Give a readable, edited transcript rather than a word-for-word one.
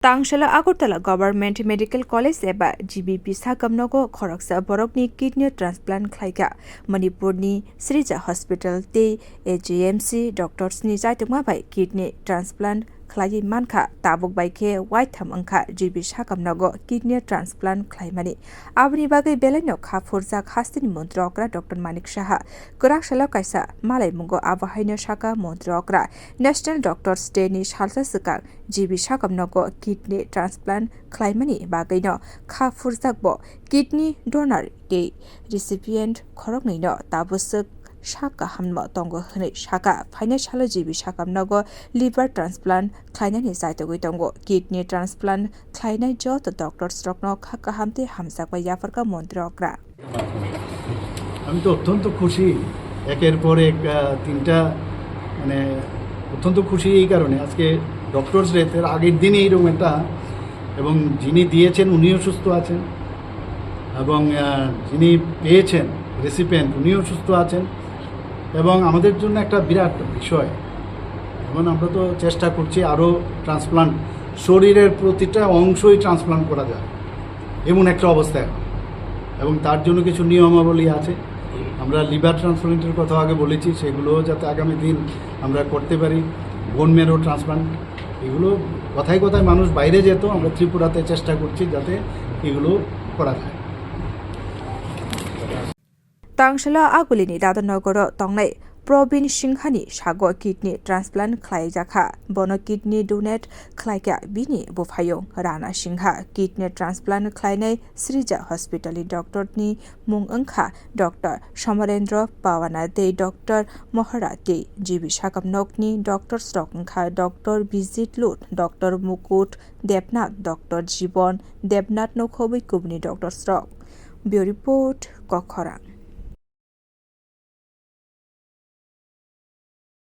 Tangsalo Agartala Government Medical College eba GBP sakham nogo khorok borokni kidney transplant khwlaikha Manipur ni Srija Hospital te AGMC doctors ni chaitokma bai kidney transplant khwlaimani mankha Tabok bai khe waitham wngkha GBP sakham nogo kidney transplant khwlaimani Aboni bagwi belai no kha-phurjak haste ni montri okra Dr.Manik Saha Guraksalo kaisa malai mungo abahaino saka montri okra National Doctors Day ni salsa sikang GBP sakham nogo kidney transplant khwlaimani bagwi no kha-phurjak bo kidney donor ke recipient khorok no tabosuk saka hammo tongo hne saka financial GBP sakam nogo liver transplant khlainani saitogoi tongo kidney transplant khlainai jot doctors rokno khaka hamte hamsak bai yafarka montri okra আমি তো অত্যন্ত খুশি একের পর এক তিনটা মানে অত্যন্ত খুশি এই কারণে আজকে ডক্টরস ডে এর আগের দিনই এরকম একটা এবং যিনি দিয়েছেন উনিও সুস্থ আছেন এবং যিনি পেয়েছেন রেসিপিয়েন্ট উনিও সুস্থ আছেন এবং আমাদের জন্য একটা বিরাট বিষয় এবং আমরা তো চেষ্টা করছি আরও ট্রান্সপ্লান্ট শরীরের প্রতিটা অংশই ট্রান্সপ্লান্ট করা যায় এমন একটা অবস্থা এবং তার জন্য কিছু নিয়মাবলী আছে আমরা লিভার ট্রান্সপ্লান্টের কথা আগে বলেছি সেগুলো যাতে আগামী দিন আমরা করতে পারি বোন ম্যারো ট্রান্সপ্লান্ট এগুলো কথায় কথায় মানুষ বাইরে যেত আমরা ত্রিপুরাতে চেষ্টা করছি যাতে এগুলো করা যায় Tangsalo agulini dadanogoro tongnai Probin Singhani sago kidney transplant khwlaijakha bono kidney donate khwlaikha bini bufayong Rana Singha kidney transplant khwlainai Srija Hospital doctor ni mung wngkha Dr. Somarendra Pawana de Dr. Mohara de GB sakam nokni Dr. Wngkha Dr. Bijit Lut Dr. Mukut Debnath Dr. Jibon Debnath nokhobai kubni Dr. Bureau report khorok